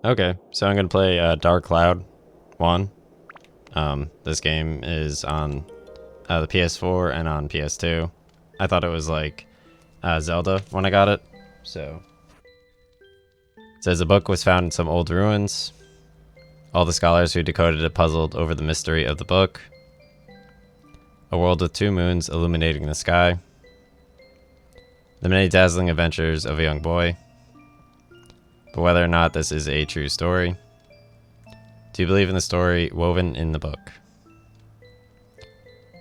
Okay, so I'm gonna play Dark Cloud 1. This game is on the PS4 and on PS2. I thought it was like Zelda when I got it. So it says a book was found in some old ruins. All the scholars who decoded it puzzled over the mystery of the book. A world with two moons illuminating the sky. The many dazzling adventures of a young boy. But whether or not this is a true story. Do you believe in the story woven in the book?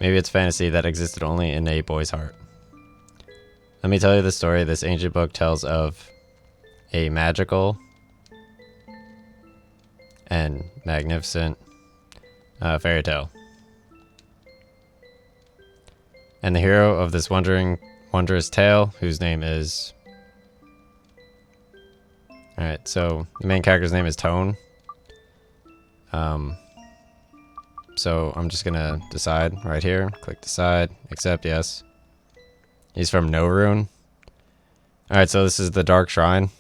Maybe it's fantasy that existed only in a boy's heart. Let me tell you the story this ancient book tells of a magical and magnificent fairy tale. And the hero of this wondrous tale, whose name is... Alright, so the main character's name is Tone. So I'm just gonna decide right here. Click decide, accept, yes. He's from Norune. Alright, so this is the Dark Shrine.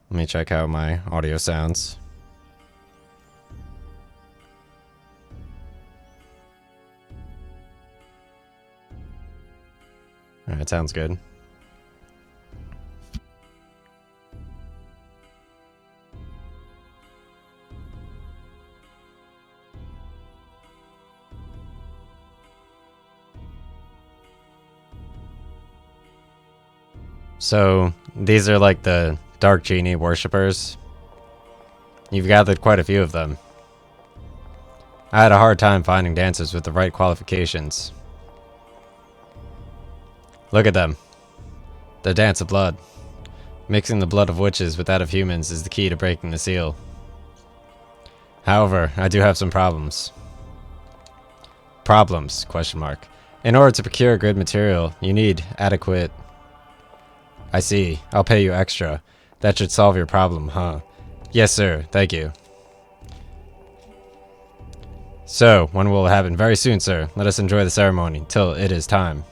Let me check how my audio sounds. Alright, sounds good. So these are like the Dark Genie worshippers. You've gathered quite a few of them. I had a hard time finding dancers with the right qualifications. Look at them. The dance of blood. Mixing the blood of witches with that of humans is the key to breaking the seal. However, I do have some problems. Problems, question mark. In order to procure good material, you need adequate... I see. I'll pay you extra. That should solve your problem, huh? Yes, sir. Thank you. So, one will happen very soon, sir. Let us enjoy the ceremony till it is time.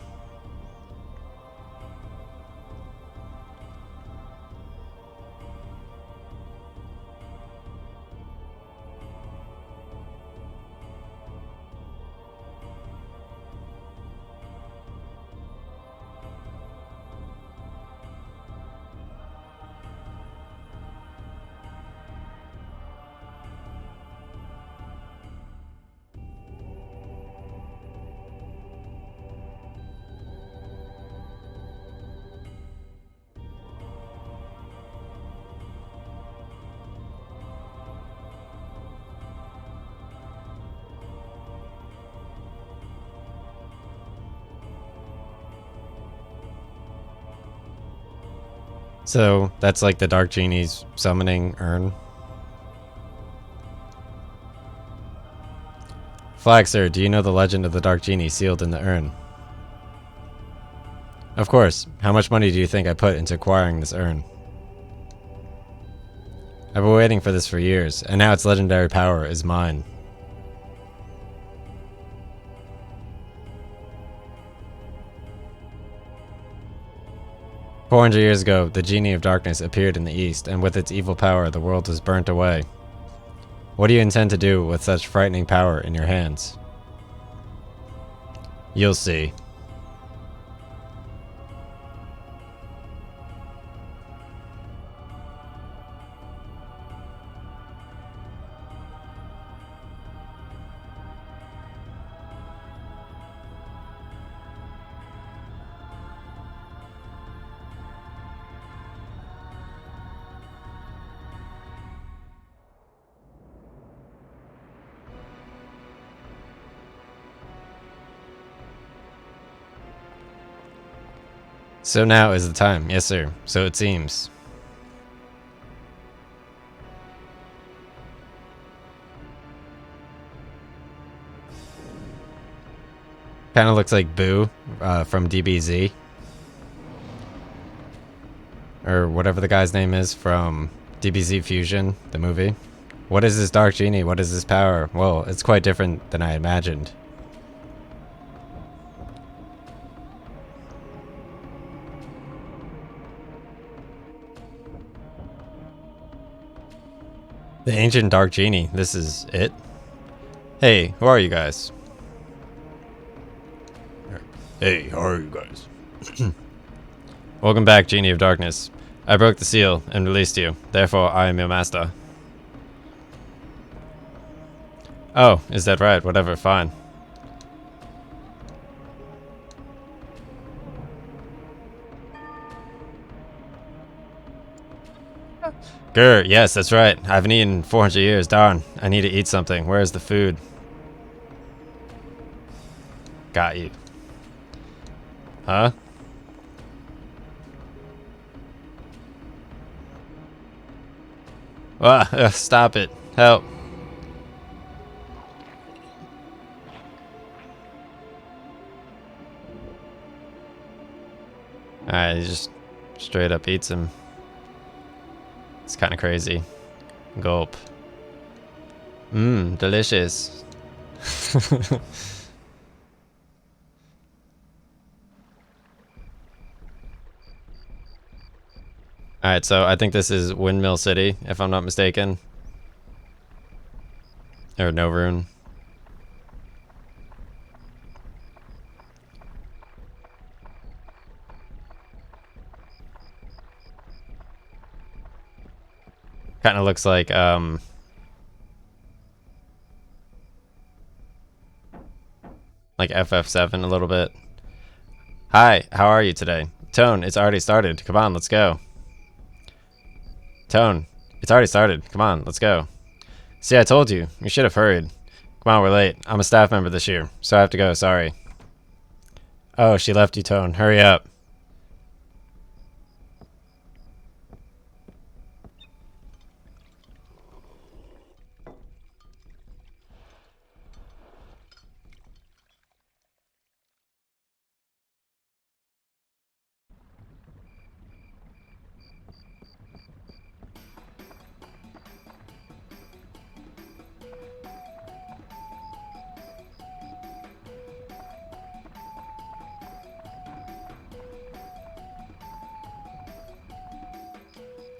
So, that's like the Dark Genie's summoning urn. Flag, sir, do you know the legend of the Dark Genie sealed in the urn? Of course. How much money do you think I put into acquiring this urn? I've been waiting for this for years, and now its legendary power is mine. "400 years ago, the Genie of Darkness appeared in the east, and with its evil power, the world was burnt away. What do you intend to do with such frightening power in your hands? You'll see." So now is the time. Yes, sir. So it seems. Kind of looks like Boo from DBZ. Or whatever the guy's name is from DBZ Fusion, the movie. What is this Dark Genie? What is this power? Well, it's quite different than I imagined. The ancient dark genie. This is it? Hey, who are you guys? Hey, how are you guys? Welcome back, Genie of Darkness. I broke the seal and released you. Therefore, I am your master. Oh, is that right? Whatever, fine. Grr, yes, that's right. I haven't eaten in 400 years. Darn, I need to eat something. Where's the food? Got you. Huh? Ah, stop it. Help. Alright, he just straight up eats him. It's kind of crazy. Gulp. Mmm, delicious. Alright, so I think this is Windmill City, if I'm not mistaken. Or Novrune. Kind of looks like FF7 a little bit. Hi, how are you today? Tone, it's already started. Come on, let's go. Tone, it's already started. Come on, let's go. See, I told you. You should have hurried. Come on, we're late. I'm a staff member this year, so I have to go, sorry. Oh, she left you, Tone. Hurry up.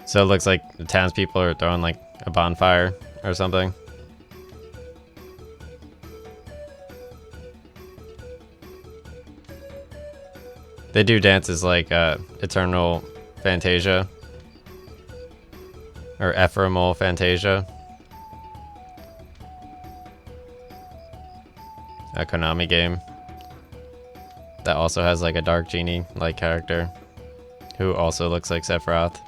So it looks like the townspeople are throwing like a bonfire or something. They do dances like Eternal Fantasia. Or Ephemeral Fantasia. A Konami game. That also has like a Dark Genie like character. Who also looks like Sephiroth.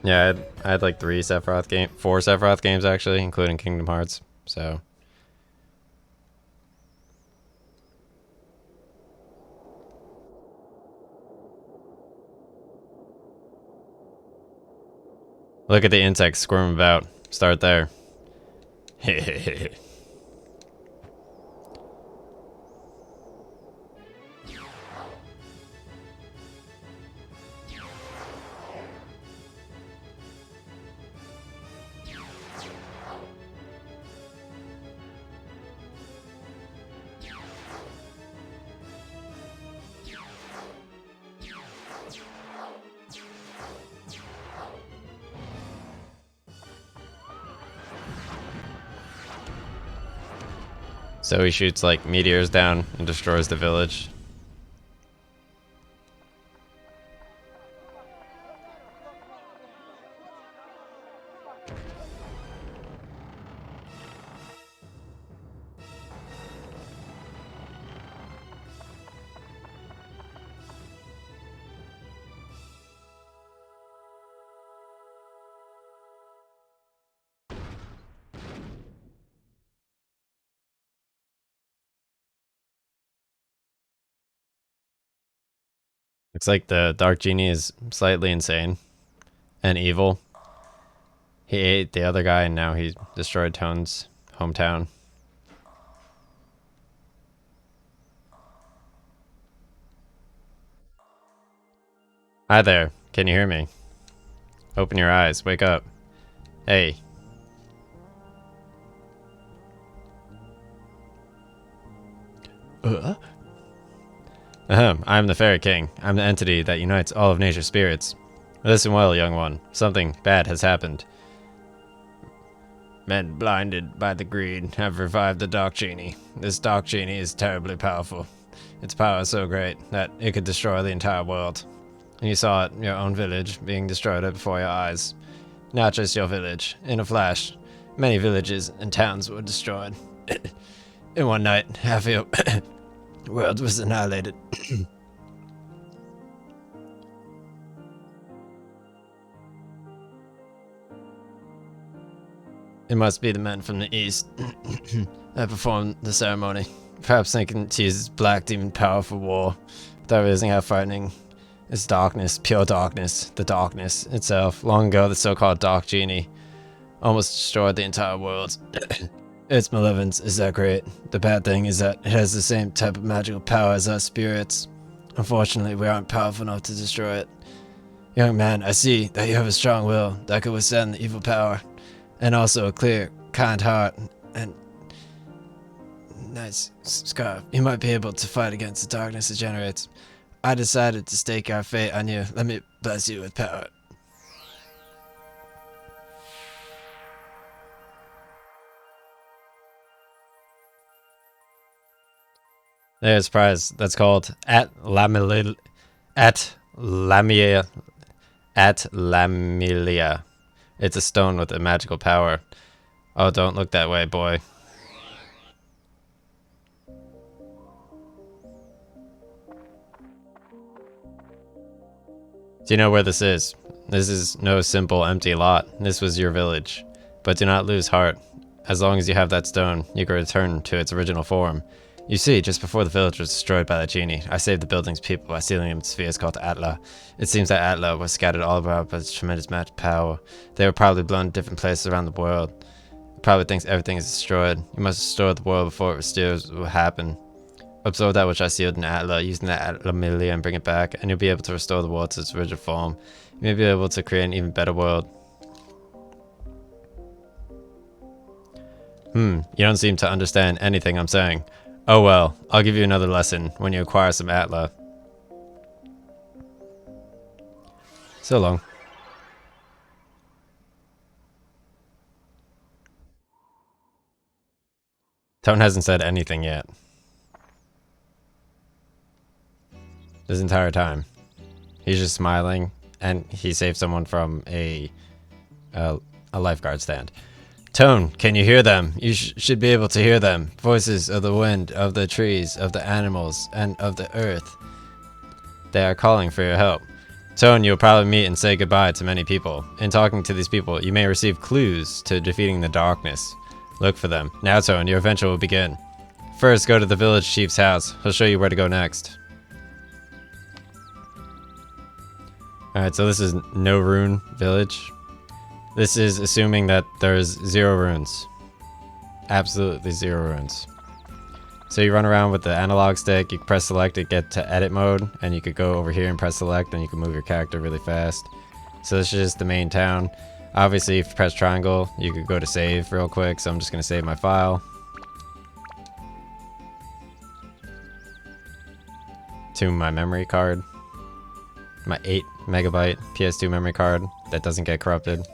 Yeah, I had like 4 Sephiroth games actually, including Kingdom Hearts. So look at the insects squirm about. Start there. So he shoots like meteors down and destroys the village. Looks like the Dark Genie is slightly insane and evil. He ate the other guy and now he destroyed Tone's hometown. Hi there. Can you hear me? Open your eyes. Wake up. Hey. Ahem, I am the Fairy King. I'm the entity that unites all of nature's spirits. Listen well, young one. Something bad has happened. Men blinded by the greed have revived the Dark Genie. This Dark Genie is terribly powerful. Its power is so great that it could destroy the entire world. And you saw it, your own village, being destroyed before your eyes. Not just your village. In a flash, many villages and towns were destroyed. In one night, half your world was annihilated. It must be the men from the east that performed the ceremony. Perhaps thinking to use black demon power for war, without realizing how frightening is darkness, pure darkness, the darkness itself. Long ago, the so-called Dark Genie almost destroyed the entire world. Its malevolence is that great. The bad thing is that it has the same type of magical power as our spirits. Unfortunately, we aren't powerful enough to destroy it. Young man, I see that you have a strong will that could withstand the evil power, and also a clear, kind heart, and nice scarf. You might be able to fight against the darkness it generates. I decided to stake our fate on you. Let me bless you with power. There's a prize that's called Atlamia. It's a stone with a magical power. Oh, don't look that way, boy. Do you know where this is? This is no simple empty lot. This was your village. But do not lose heart. As long as you have that stone, you can return to its original form. You see, just before the village was destroyed by the genie, I saved the building's people by stealing them spheres called Atla. It seems that Atla was scattered all about by its tremendous magic power. They were probably blown to different places around the world. It probably thinks everything is destroyed. You must restore the world before it restores what will happen. Absorb that which I sealed in Atla, using that Atlamia and bring it back, and you'll be able to restore the world to its original form. You may be able to create an even better world. You don't seem to understand anything I'm saying. Oh well, I'll give you another lesson when you acquire some Atla. So long. Tone hasn't said anything yet. This entire time. He's just smiling, and he saved someone from a lifeguard stand. Tone, can you hear them? You should be able to hear them. Voices of the wind, of the trees, of the animals, and of the earth. They are calling for your help. Tone, you'll probably meet and say goodbye to many people. In talking to these people, you may receive clues to defeating the darkness. Look for them. Now, Tone, your adventure will begin. First, go to the village chief's house. He'll show you where to go next. Alright, so this is No Rune Village. This is assuming that there's 0 runes. Absolutely 0 runes. So you run around with the analog stick, you can press select to get to edit mode, and you could go over here and press select and you can move your character really fast. So this is just the main town. Obviously if you press triangle, you could go to save real quick, so I'm just going to save my file. To my memory card. My 8 megabyte PS2 memory card that doesn't get corrupted.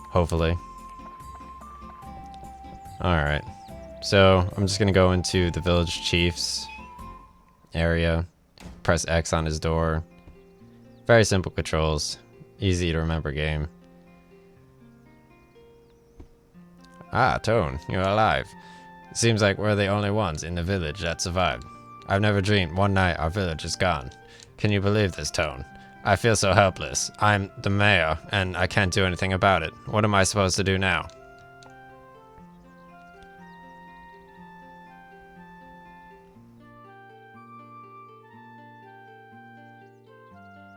Hopefully. Alright. So, I'm just gonna go into the village chief's area. Press X on his door. Very simple controls. Easy to remember game. Ah, Tone, you're alive. It seems like we're the only ones in the village that survived. I've never dreamed one night our village is gone. Can you believe this, Tone? I feel so helpless. I'm the mayor, and I can't do anything about it. What am I supposed to do now?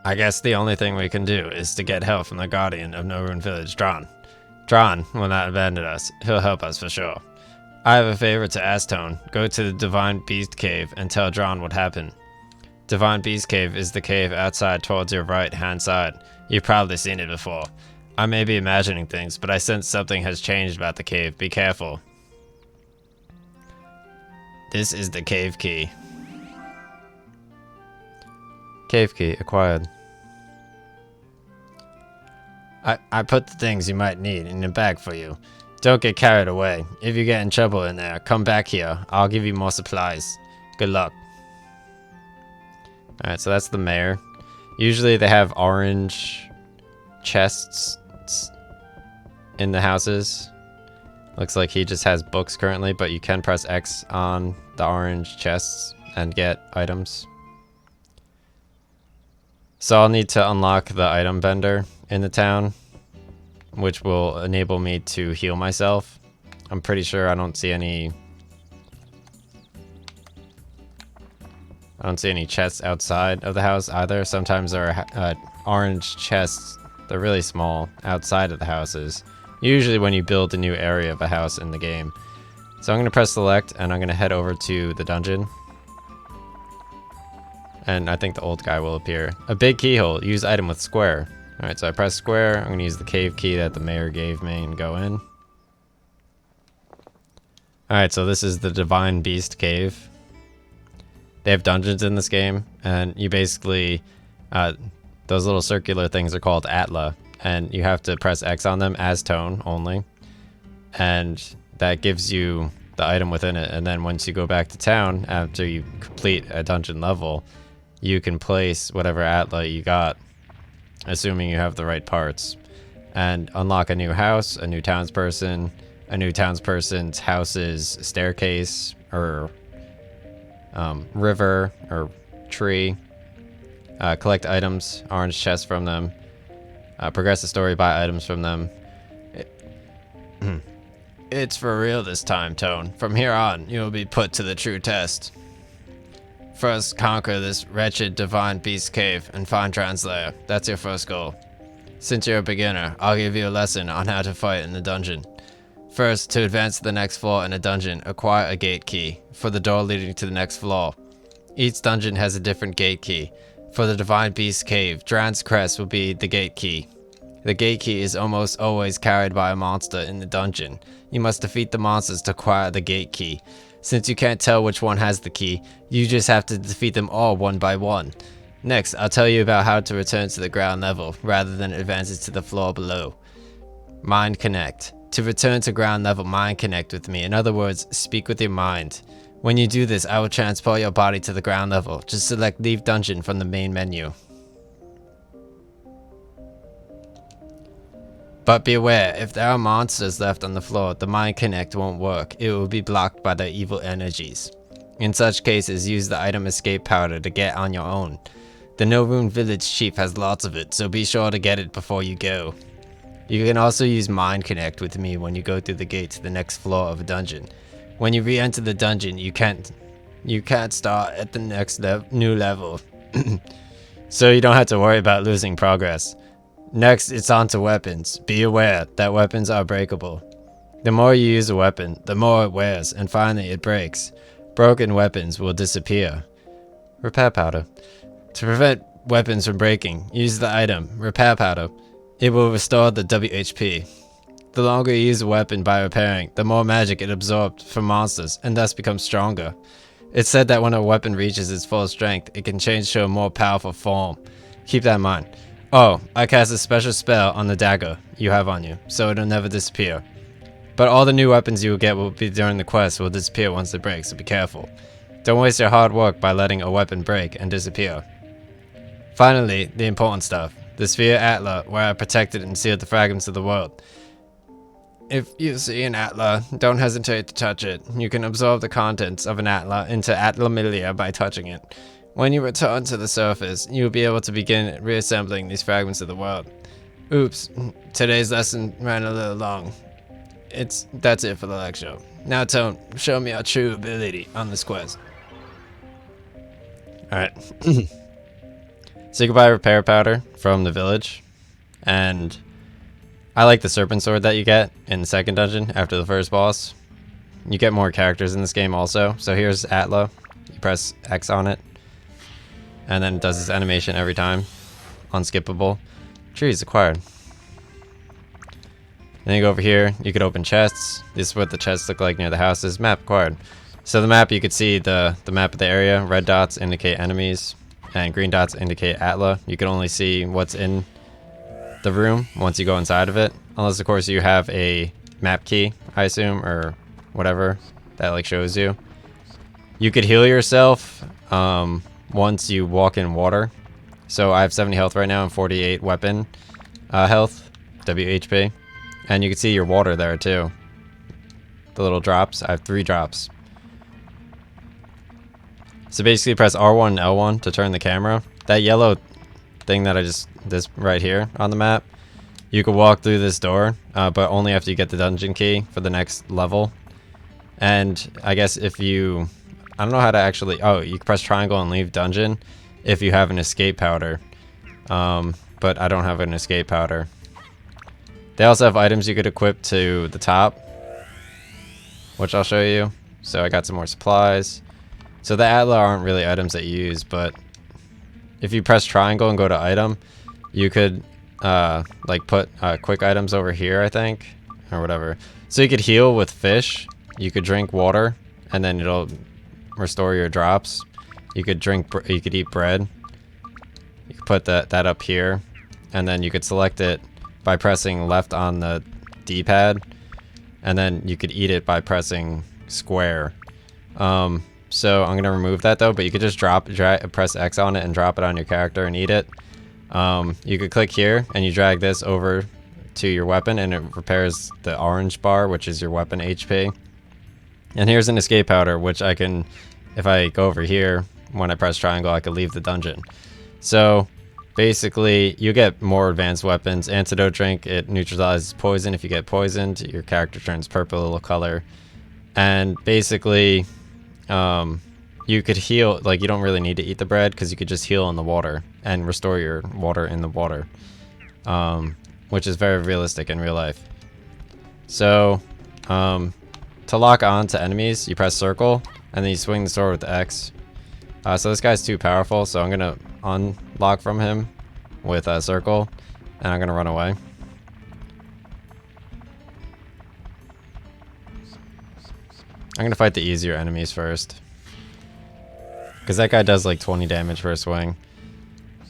I guess the only thing we can do is to get help from the guardian of No Rune Village, Dron. Dron will not abandon us. He'll help us for sure. I have a favor to ask, Tone. Go to the Divine Beast Cave and tell Dron what happened. Divine Beast Cave is the cave outside towards your right-hand side. You've probably seen it before. I may be imagining things, but I sense something has changed about the cave. Be careful. This is the cave key. Cave key acquired. I put the things you might need in a bag for you. Don't get carried away. If you get in trouble in there, come back here. I'll give you more supplies. Good luck. Alright, so that's the mayor. Usually they have orange chests in the houses. Looks like he just has books currently, but you can press X on the orange chests and get items. So I'll need to unlock the item vendor in the town, which will enable me to heal myself. I'm pretty sure I don't see any chests outside of the house either. Sometimes there are orange chests. They're really small outside of the houses. Usually when you build a new area of a house in the game. So I'm going to press select and I'm going to head over to the dungeon. And I think the old guy will appear. A big keyhole. Use item with square. Alright, so I press square. I'm going to use the cave key that the mayor gave me and go in. Alright, so this is the Divine Beast Cave. They have dungeons in this game, and you basically, those little circular things are called Atla, and you have to press X on them as tone only, and that gives you the item within it. And then once you go back to town, after you complete a dungeon level, you can place whatever Atla you got, assuming you have the right parts, and unlock a new house, a new townsperson, a new townsperson's house's staircase, or river, or tree. Collect items, orange chests from them. Progress the story, buy items from them. It's for real this time, Tone. From here on, you will be put to the true test. First, conquer this wretched Divine Beast Cave and find Translayer. That's your first goal. Since you're a beginner, I'll give you a lesson on how to fight in the dungeon. First, to advance to the next floor in a dungeon, acquire a gate key for the door leading to the next floor. Each dungeon has a different gate key. For the Divine Beast Cave, Dran's Crest will be the gate key. The gate key is almost always carried by a monster in the dungeon. You must defeat the monsters to acquire the gate key. Since you can't tell which one has the key, you just have to defeat them all one by one. Next, I'll tell you about how to return to the ground level, rather than advance to the floor below. Mind Connect. To return to ground level, Mind Connect with me. In other words, speak with your mind. When you do this, I will transport your body to the ground level. Just select Leave Dungeon from the main menu. But beware, if there are monsters left on the floor, the Mind Connect won't work. It will be blocked by their evil energies. In such cases, use the item escape powder to get on your own. The No Rune Village Chief has lots of it, so be sure to get it before you go. You can also use Mind Connect with me when you go through the gate to the next floor of a dungeon. When you re-enter the dungeon, you can't start at the next new level. So you don't have to worry about losing progress. Next, it's on to weapons. Be aware that weapons are breakable. The more you use a weapon, the more it wears, and finally it breaks. Broken weapons will disappear. Repair powder. To prevent weapons from breaking, use the item, Repair Powder. It will restore the WHP. The longer you use a weapon by repairing, the more magic it absorbs from monsters, and thus becomes stronger. It's said that when a weapon reaches its full strength, it can change to a more powerful form. Keep that in mind. Oh, I cast a special spell on the dagger you have on you, so it'll never disappear. But all the new weapons you will get will be during the quest will disappear once it breaks, so be careful. Don't waste your hard work by letting a weapon break and disappear. Finally, the important stuff. The Sphere Atla, where I protected and sealed the fragments of the world. If you see an Atla, don't hesitate to touch it. You can absorb the contents of an Atla into Atlamilia by touching it. When you return to the surface, you'll be able to begin reassembling these fragments of the world. Oops, today's lesson ran a little long. That's it for the lecture. Now Tone, show me our true ability on this quest. Alright. So you can buy repair powder from the village, and I like the serpent sword that you get in the second dungeon after the first boss. You get more characters in this game also. So here's Atla. You press X on it, and then it does this animation every time. Unskippable. Trees acquired. Then you go over here, you could open chests. This is what the chests look like near the houses. Map acquired. So the map, you could see the map of the area. Red dots indicate enemies. and green dots indicate Atla. You can only see what's in the room once you go inside of it, unless of course you have a map key, I assume, or whatever that like shows you. You could heal yourself once you walk in water. So I have 70 health right now and 48 weapon health, WHP. And you can see your water there too. The little drops. I have 3 drops. So basically press R1 and L1 to turn the camera. That yellow thing that this right here on the map, you can walk through this door, but only after you get the dungeon key for the next level. And I guess if you, I don't know how to actually, oh, you can press triangle and leave dungeon if you have an escape powder. But I don't have an escape powder. They also have items you could equip to the top, which I'll show you. So I got some more supplies. So the Atla aren't really items that you use, but if you press triangle and go to item, you could like put quick items over here, I think, or whatever. So you could heal with fish. You could drink water, and then it'll restore your drops. You could you could eat bread. You could put that up here, and then you could select it by pressing left on the D-pad, and then you could eat it by pressing square. So I'm gonna remove that though, but you could just press X on it and drop it on your character and eat it. You could click here and you drag this over to your weapon and it repairs the orange bar, which is your weapon HP. And here's an escape powder, which I can, if I go over here, when I press triangle, I could leave the dungeon. So basically you get more advanced weapons. Antidote drink, it neutralizes poison. If you get poisoned, your character turns purple color. And basically, you could heal, like you don't really need to eat the bread because you could just heal in the water and restore your water in the water, which is very realistic in real life. So to lock on to enemies, you press circle and then you swing the sword with the X. So this guy's too powerful, so I'm gonna unlock from him with a circle and I'm gonna run away. I'm gonna fight the easier enemies first, because that guy does like 20 damage per swing.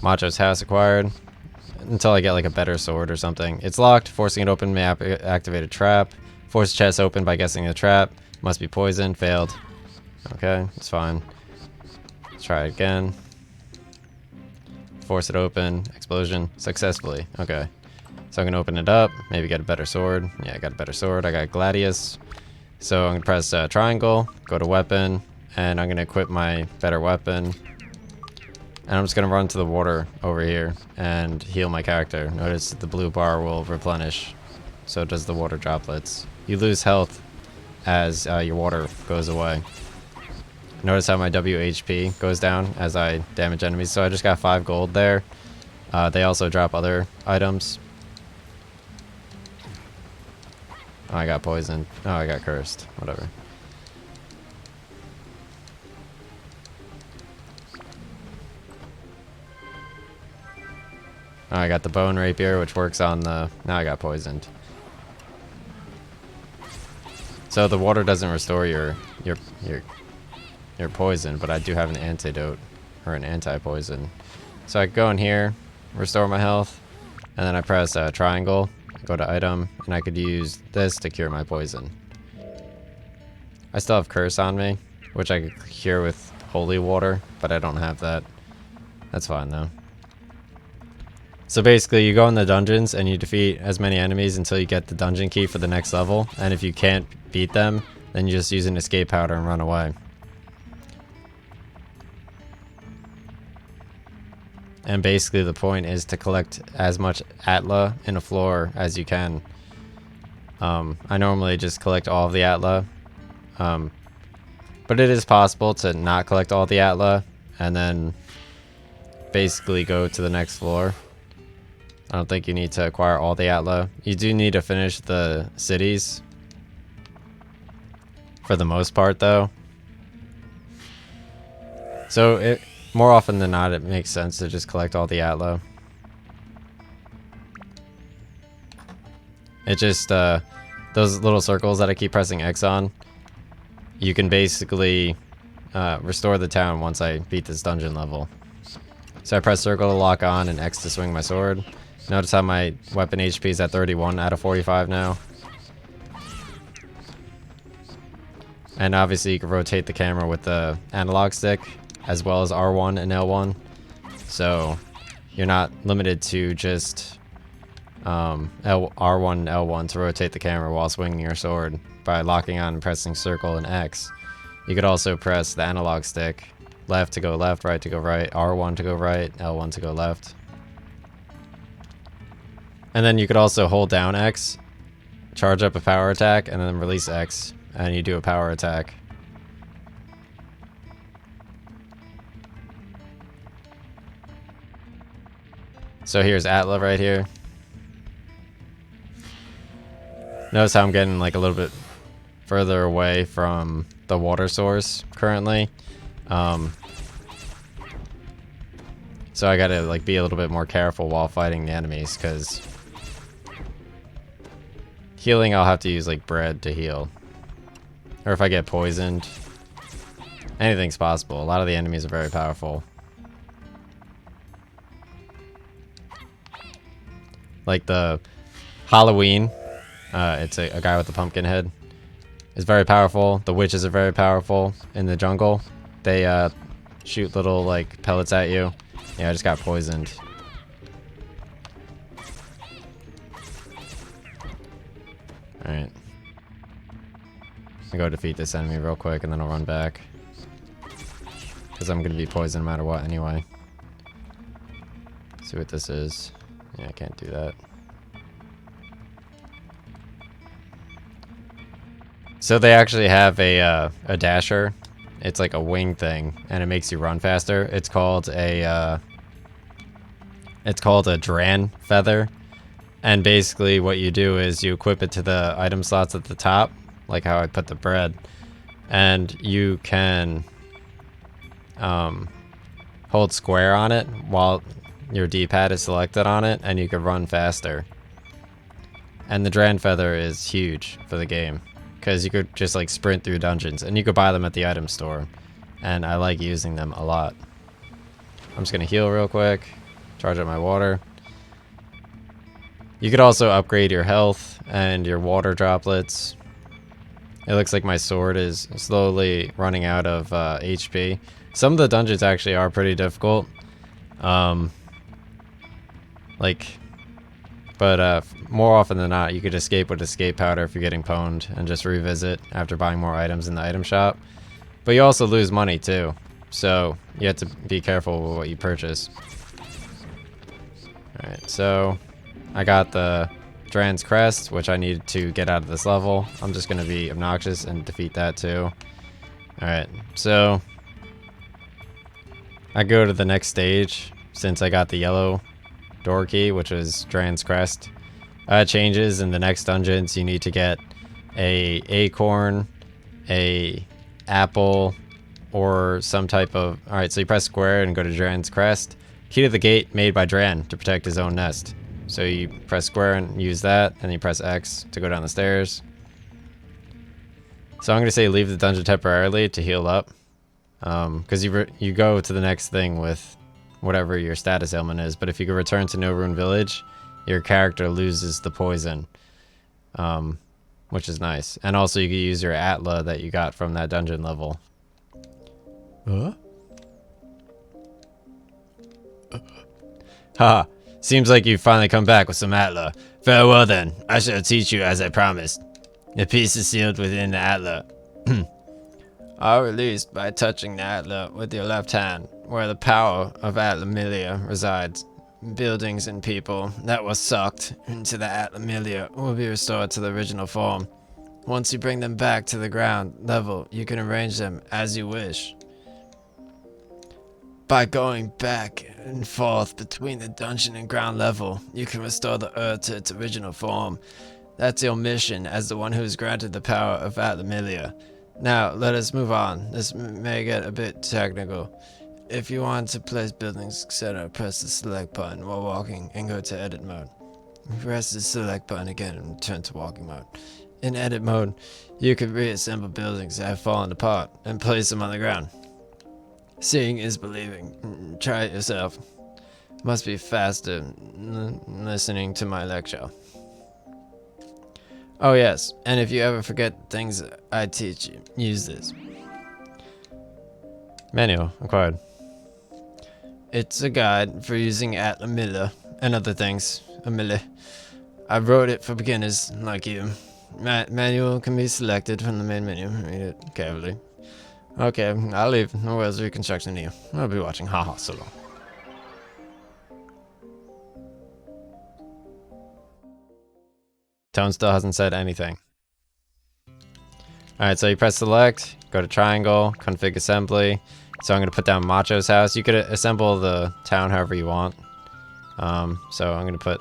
Macho's house acquired. Until I get like a better sword or something. It's locked. Forcing it open may activate a trap. Force chest open by guessing the trap. Must be poisoned. Failed. Okay, it's fine. Let's try it again. Force it open. Explosion. Successfully. Okay. So I'm gonna open it up. Maybe get a better sword. Yeah, I got a better sword. I got Gladius. So I'm gonna press triangle, go to weapon, and I'm gonna equip my better weapon. And I'm just gonna run to the water over here and heal my character. Notice the blue bar will replenish. So does the water droplets. You lose health as your water goes away. Notice how my WHP goes down as I damage enemies. So I just got 5 gold there. They also drop other items. Oh, I got poisoned. Oh, I got cursed. Whatever. Oh, I got the bone rapier, which works on the... Now I got poisoned. So the water doesn't restore your poison, but I do have an antidote, or an anti-poison. So I go in here, restore my health, and then I press triangle, go to item, and I could use this to cure my poison. I still have curse on me, which I could cure with holy water, but I don't have that. That's fine though. So basically you go in the dungeons and you defeat as many enemies until you get the dungeon key for the next level, and if you can't beat them, then you just use an escape powder and run away. And basically the point is to collect as much Atla in a floor as you can. I normally just collect all of the Atla, but it is possible to not collect all the Atla and then basically go to the next floor. I don't think you need to acquire all the Atla. You do need to finish the cities for the most part though. So more often than not, it makes sense to just collect all the Atla. It just, those little circles that I keep pressing X on, you can basically restore the town once I beat this dungeon level. So I press circle to lock on and X to swing my sword. Notice how my weapon HP is at 31 out of 45 now. And obviously you can rotate the camera with the analog stick, as well as R1 and L1. So you're not limited to just R1 and L1 to rotate the camera while swinging your sword by locking on and pressing circle and X. You could also press the analog stick, left to go left, right to go right, R1 to go right, L1 to go left. And then you could also hold down X, charge up a power attack, and then release X, and you do a power attack. So here's Atla right here. Notice how I'm getting like a little bit further away from the water source currently. So I gotta like be a little bit more careful while fighting the enemies, because healing I'll have to use like bread to heal. Or if I get poisoned, anything's possible. A lot of the enemies are very powerful. Like the Halloween, it's a guy with a pumpkin head. Is very powerful. The witches are very powerful in the jungle. They shoot little like pellets at you. Yeah, I just got poisoned. Alright. I'll go defeat this enemy real quick and then I'll run back. Because I'm going to be poisoned no matter what anyway. See what this is. Yeah, I can't do that. So they actually have a dasher. It's like a wing thing, and it makes you run faster. It's called a Dran feather, and basically what you do is you equip it to the item slots at the top, like how I put the bread, and you can hold square on it while your D-pad is selected on it, and you can run faster. And the Dran feather is huge for the game, because you could just like sprint through dungeons, and you could buy them at the item store, and I like using them a lot. I'm just gonna heal real quick, charge up my water. You could also upgrade your health and your water droplets. It looks like my sword is slowly running out of HP. Some of the dungeons actually are pretty difficult. But more often than not, you could escape with escape powder if you're getting pwned and just revisit after buying more items in the item shop. But you also lose money too, so you have to be careful with what you purchase. Alright, so I got the Dran's Crest, which I needed to get out of this level. I'm just going to be obnoxious and defeat that too. Alright, so I go to the next stage since I got the yellow door key, which was Dran's Crest. Changes in the next dungeons. You need to get a acorn, a apple, or some type of... Alright, so you press square and go to Dran's Crest. Key to the gate made by Dran to protect his own nest. So you press square and use that, and you press X to go down the stairs. So I'm going to say leave the dungeon temporarily to heal up. Because you go to the next thing with whatever your status ailment is, but if you could return to No Rune Village, your character loses the poison, which is nice. And also you can use your Atla that you got from that dungeon level. Haha, seems like you've finally come back with some Atla. Farewell then, I shall teach you as I promised. The piece is sealed within the Atla. Are released by touching the Atla with your left hand, where the power of Atlamilia resides. Buildings and people that were sucked into the Atlamilia will be restored to the original form. Once you bring them back to the ground level, you can arrange them as you wish. By going back and forth between the dungeon and ground level, you can restore the earth to its original form. That's your mission as the one who is granted the power of Atlamilia. Now, let us move on. This may get a bit technical. If you want to place buildings, etc., press the select button while walking and go to edit mode. Press the select button again and return to walking mode. In edit mode, you can reassemble buildings that have fallen apart and place them on the ground. Seeing is believing. Try it yourself. Must be faster listening to my lecture. Oh yes, and if you ever forget things I teach you, use this. Manual acquired. It's a guide for using Atla Miller and other things. I wrote it for beginners like you. Manual can be selected from the main menu. Read it carefully. Okay, I'll leave. No world's reconstruction to you. I'll be watching. Haha, so long. Tone still hasn't said anything. Alright, so you press select, go to triangle, config assembly. So I'm going to put down Macho's house. You could assemble the town however you want. So I'm going to put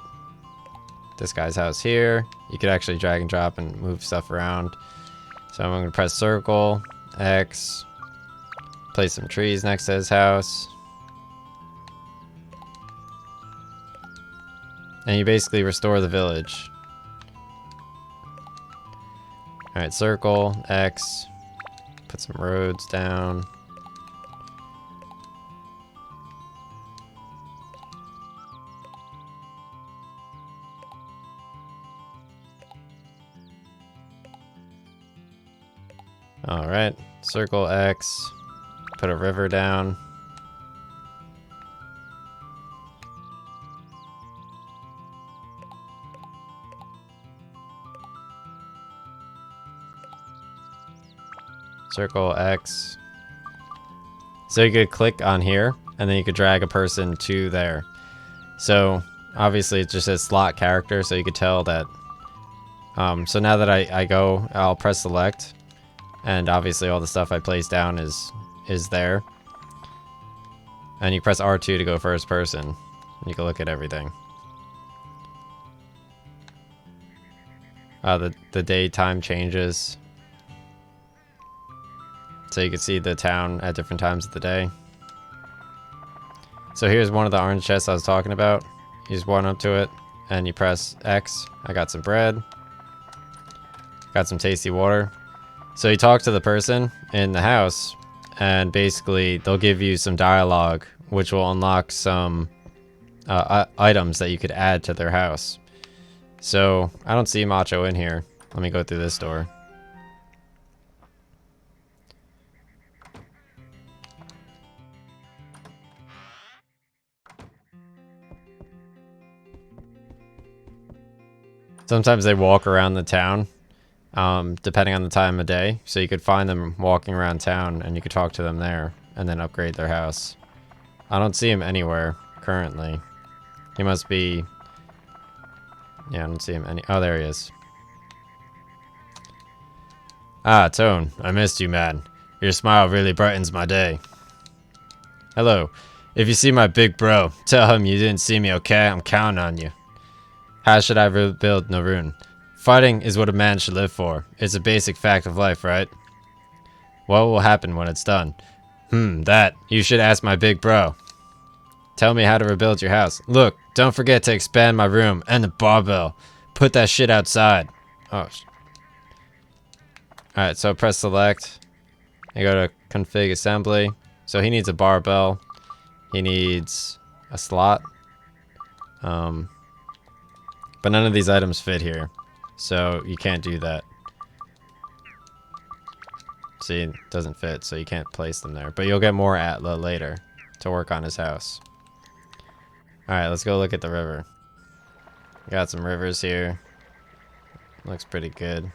this guy's house here. You could actually drag and drop and move stuff around. So I'm going to press circle, X, place some trees next to his house. And you basically restore the village. Alright, circle, X, put some roads down. Alright, circle X, put a river down. Circle X. So you could click on here, and then you could drag a person to there. So obviously it just says slot character, so you could tell that. So now that I go, I'll press select, and obviously all the stuff I placed down is there. And you press R2 to go first person. You can look at everything. The daytime changes. So you can see the town at different times of the day. So here's one of the orange chests I was talking about. You just run up to it and you press X. I got some bread. Got some tasty water. So you talk to the person in the house and basically they'll give you some dialogue which will unlock some items that you could add to their house. So I don't see Macho in here. Let me go through this door. Sometimes they walk around the town, depending on the time of day. So you could find them walking around town and you could talk to them there and then upgrade their house. I don't see him anywhere currently. He must be... Yeah, I don't see him any... Oh, there he is. Ah, Tone, I missed you, man. Your smile really brightens my day. Hello. If you see my big bro, tell him you didn't see me, okay? I'm counting on you. How should I rebuild Narune? Fighting is what a man should live for. It's a basic fact of life, right? What will happen when it's done? That. You should ask my big bro. Tell me how to rebuild your house. Look, don't forget to expand my room and the barbell. Put that shit outside. Oh. Alright, so press select. You go to config assembly. So he needs a barbell. He needs a slot. But none of these items fit here. So you can't do that. See, it doesn't fit, so you can't place them there. But you'll get more Atla later to work on his house. Alright, let's go look at the river. Got some rivers here. Looks pretty good.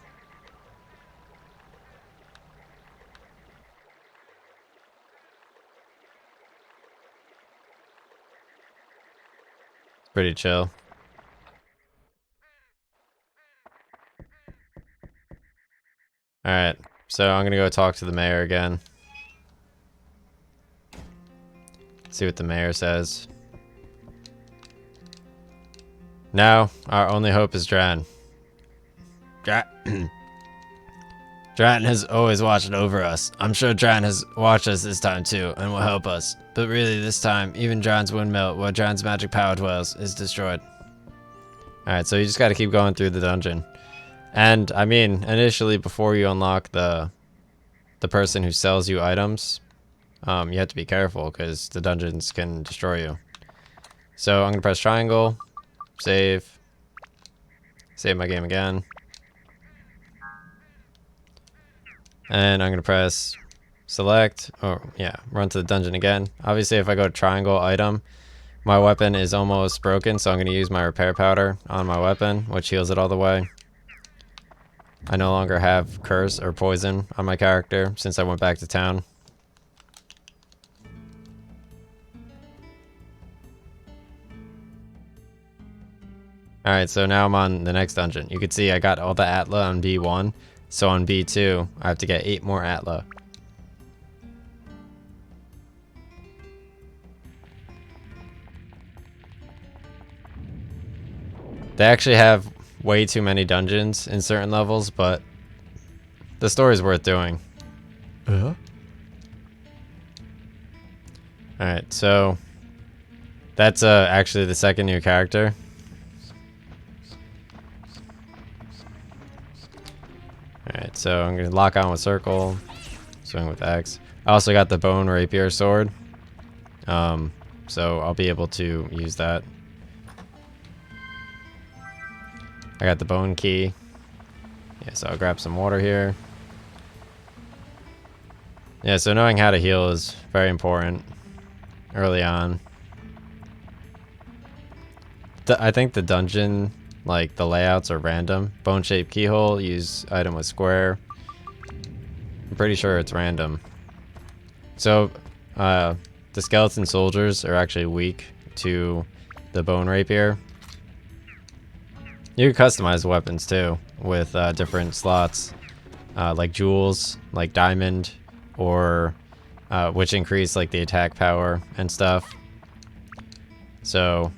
Pretty chill. Alright, so I'm gonna go talk to the mayor again. See what the mayor says. Now, our only hope is Dran. Dran has always watched over us. I'm sure Dran has watched us this time too, and will help us. But really, this time, even Dran's windmill, where Dran's magic power dwells, is destroyed. Alright, so you just gotta keep going through the dungeon. And, I mean, initially, before you unlock the person who sells you items, you have to be careful, because the dungeons can destroy you. So I'm gonna press triangle, save my game again. And I'm gonna press select, run to the dungeon again. Obviously if I go to triangle item, my weapon is almost broken, so I'm gonna use my repair powder on my weapon, which heals it all the way. I no longer have curse or poison on my character since I went back to town. Alright, so now I'm on the next dungeon. You can see I got all the Atla on B1, so on B2, I have to get 8 more Atla. They actually have way too many dungeons in certain levels, but the story's worth doing. Alright, so that's actually the second new character. Alright, so I'm going to lock on with circle, swing with X. I also got the bone rapier sword, so I'll be able to use that. I got the bone key. Yeah, so I'll grab some water here. Yeah, so knowing how to heal is very important early on. I think the dungeon, like the layouts are random. Bone-shaped keyhole, use item with square. I'm pretty sure it's random. So, the skeleton soldiers are actually weak to the bone rapier. You can customize weapons too with different slots, like jewels, like diamond, or which increase like the attack power and stuff. So,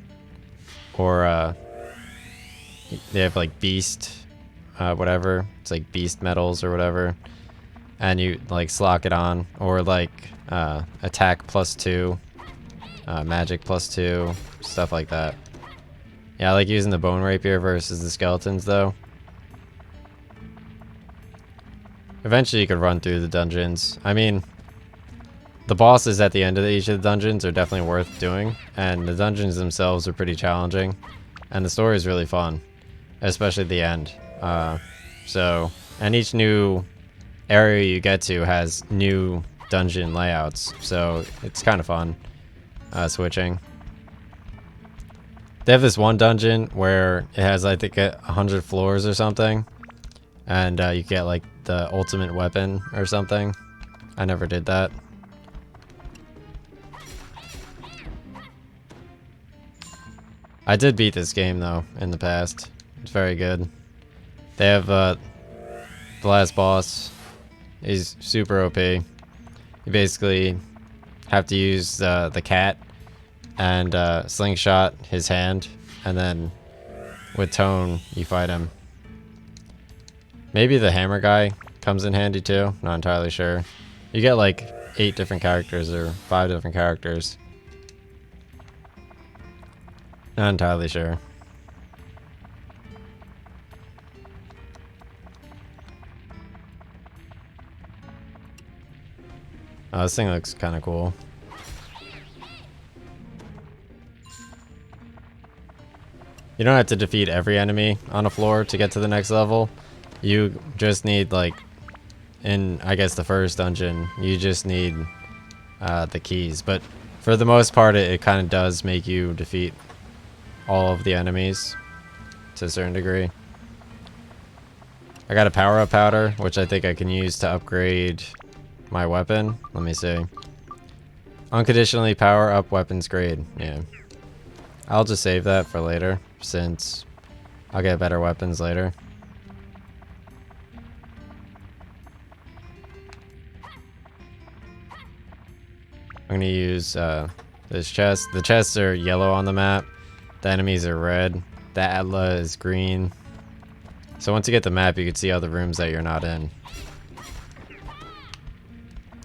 or they have like beast, whatever. It's like beast metals or whatever, and you like slock it on, or like attack +2, magic +2, stuff like that. Yeah, I like using the bone rapier versus the skeletons though. Eventually you could run through the dungeons. I mean, the bosses at the end of each of the dungeons are definitely worth doing, and the dungeons themselves are pretty challenging, and the story is really fun, especially at the end. And each new area you get to has new dungeon layouts, so it's kind of fun switching. They have this one dungeon where it has, I think, 100 floors or something, and you get like the ultimate weapon or something. I never did that. I did beat this game though in the past. It's very good. They have the last boss. He's super OP. You basically have to use the cat and slingshot his hand, and then with Tone you fight him. Maybe the hammer guy comes in handy too, not entirely sure. You get like 8 different characters or 5 different characters. Not entirely sure. Oh, this thing looks kind of cool. You don't have to defeat every enemy on a floor to get to the next level. You just need, like, in, I guess, the first dungeon, you just need the keys. But for the most part, it kind of does make you defeat all of the enemies to a certain degree. I got a power-up powder, which I think I can use to upgrade my weapon. Let me see. Unconditionally power up weapons grade. Yeah. I'll just save that for later, since I'll get better weapons later. I'm gonna use this chest. The chests are yellow on the map. The enemies are red. The Atla is green. So once you get the map, you can see all the rooms that you're not in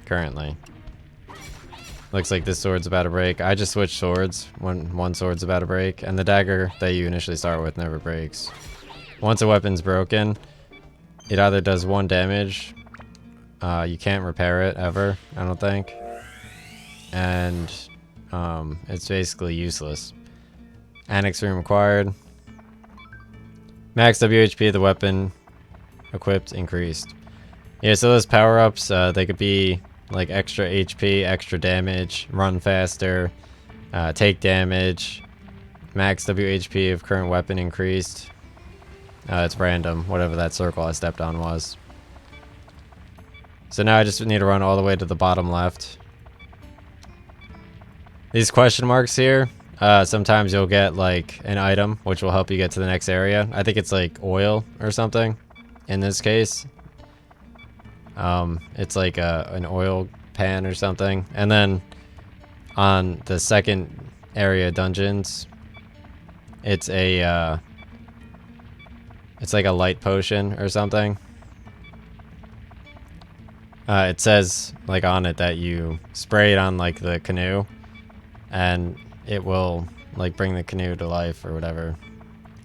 currently. Looks like this sword's about to break. I just switched swords when one sword's about to break, and the dagger that you initially start with never breaks. Once a weapon's broken, it either does 1 damage, you can't repair it ever, I don't think, and it's basically useless. Annex room acquired. Max WHP of the weapon equipped increased. Yeah, so those power-ups, they could be like extra HP, extra damage, run faster, take damage, max WHP of current weapon increased. It's random, whatever that circle I stepped on was. So now I just need to run all the way to the bottom left. These question marks here, sometimes you'll get like an item which will help you get to the next area. I think it's like oil or something in this case. It's like an oil pan or something. And then on the second area dungeons, it's a it's like a light potion or something. It says like on it that you spray it on like the canoe and it will like bring the canoe to life or whatever.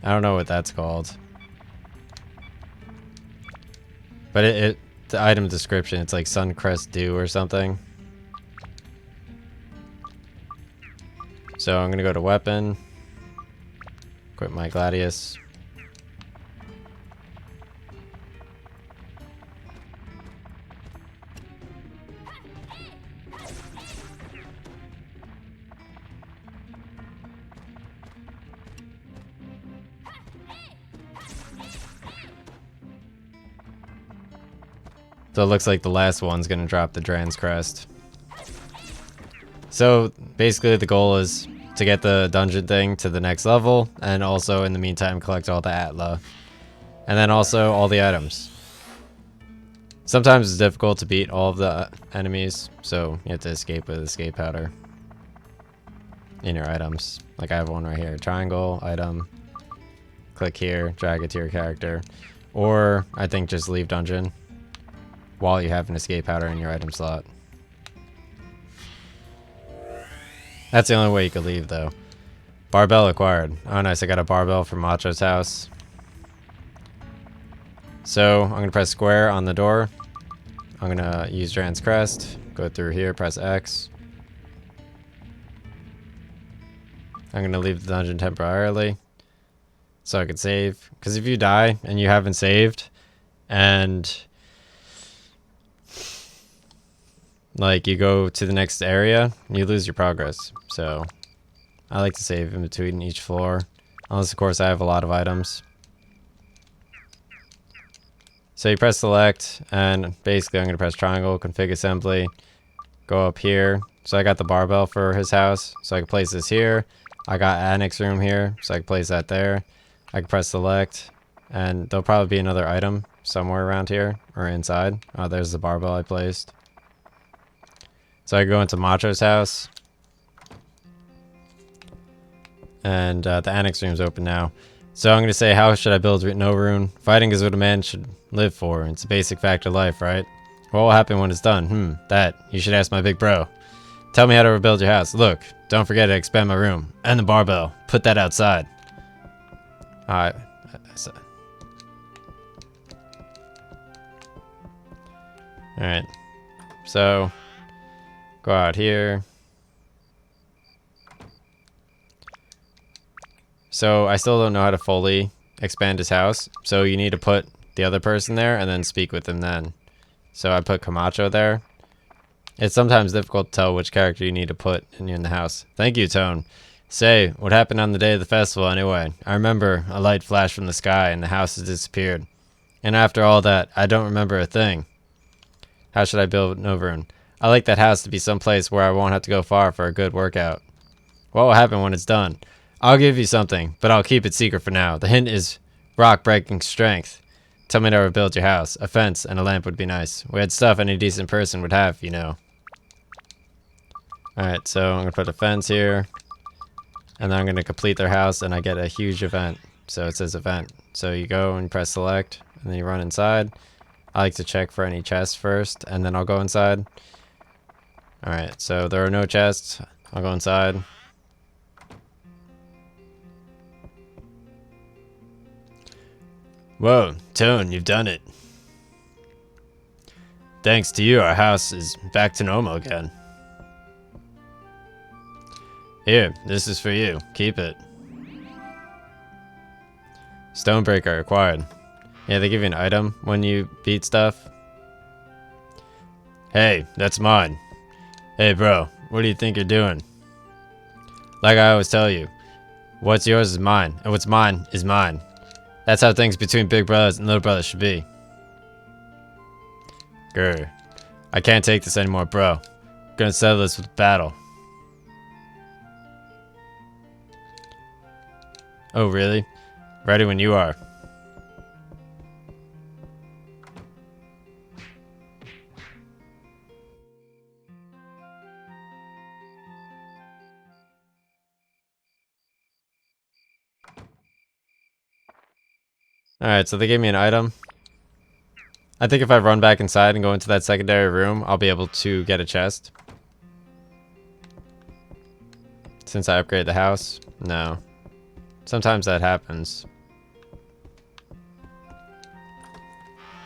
I don't know what that's called. But the item description, it's like Suncrest Dew or something. So I'm gonna go to weapon, equip my Gladius. So it looks like the last one's gonna drop the Dran's Crest. So basically the goal is to get the dungeon thing to the next level, and also in the meantime collect all the Atla. And then also all the items. Sometimes it's difficult to beat all of the enemies, so you have to escape with escape powder in your items. Like I have one right here. Triangle, item, click here, drag it to your character. Or I think just leave dungeon while you have an escape powder in your item slot. That's the only way you could leave though. Barbell acquired. Oh nice, I got a barbell from Macho's house. So I'm gonna press square on the door. I'm gonna use Dran's Crest. Go through here, press X. I'm gonna leave the dungeon temporarily so I can save. Because if you die and you haven't saved and like you go to the next area, you lose your progress. So I like to save in between each floor. Unless of course I have a lot of items. So you press select and basically I'm going to press triangle, config assembly, go up here. So I got the barbell for his house, so I can place this here. I got annex room here, so I can place that there. I can press select and there'll probably be another item somewhere around here or inside. Oh, there's the barbell I placed. So I go into Macho's house. And the annex room's open now. So I'm going to say, how should I build no rune? Fighting is what a man should live for. It's a basic fact of life, right? What will happen when it's done? That. You should ask my big bro. Tell me how to rebuild your house. Look, don't forget to expand my room. And the barbell. Put that outside. Alright. Alright. So go out here. So I still don't know how to fully expand his house. So you need to put the other person there and then speak with them then. So I put Camacho there. It's sometimes difficult to tell which character you need to put in the house. Thank you, Tone. Say, what happened on the day of the festival anyway? I remember a light flashed from the sky and the house has disappeared. And after all that, I don't remember a thing. How should I build Novrune? I like that house to be someplace where I won't have to go far for a good workout. What will happen when it's done? I'll give you something, but I'll keep it secret for now. The hint is rock-breaking strength. Tell me to rebuild your house. A fence and a lamp would be nice. We had stuff any decent person would have, you know. Alright, so I'm going to put a fence here. And then I'm going to complete their house and I get a huge event. So it says event. So you go and press select and then you run inside. I like to check for any chests first and then I'll go inside. Alright, so there are no chests. I'll go inside. Whoa, Tone, you've done it. Thanks to you, our house is back to normal again. Here, this is for you. Keep it. Stonebreaker acquired. Yeah, they give you an item when you beat stuff. Hey, that's mine. Hey, bro, what do you think you're doing? Like I always tell you, what's yours is mine, and what's mine is mine. That's how things between big brothers and little brothers should be. Grr. I can't take this anymore, bro. Gonna settle this with battle. Oh, really? Ready when you are. Alright, so they gave me an item. I think if I run back inside and go into that secondary room, I'll be able to get a chest. Since I upgraded the house? No. Sometimes that happens.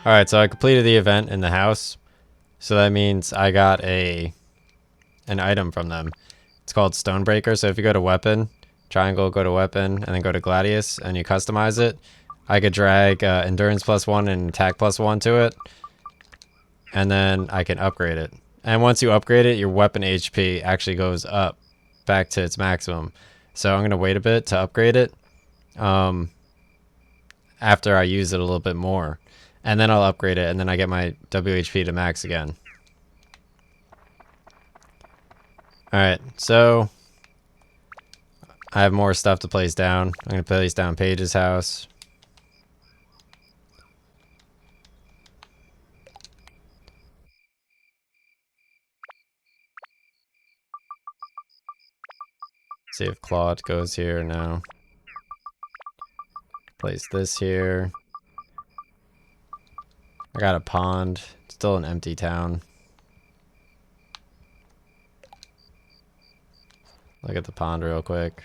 Alright, so I completed the event in the house. So that means I got an item from them. It's called Stonebreaker. So if you go to weapon, triangle, go to weapon, and then go to Gladius, and you customize it, I could drag endurance +1 and attack +1 to it. And then I can upgrade it. And once you upgrade it, your weapon HP actually goes up back to its maximum. So I'm going to wait a bit to upgrade it after I use it a little bit more. And then I'll upgrade it, and then I get my WHP to max again. Alright, so I have more stuff to place down. I'm going to place down Paige's house. See if Claude goes here now. Place this here. I got a pond. Still an empty town. Look at the pond real quick.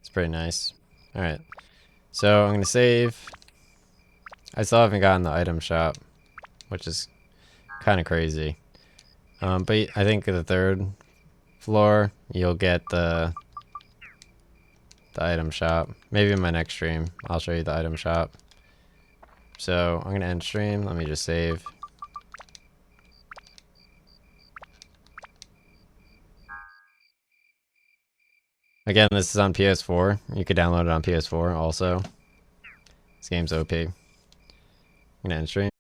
It's pretty nice. Alright. So I'm going to save. I still haven't gotten the item shop, which is kind of crazy. But I think the third floor, you'll get the item shop. Maybe in my next stream, I'll show you the item shop. So I'm going to end stream. Let me just save. Again, this is on PS4. You could download it on PS4 also. This game's OP. I'm going to end stream.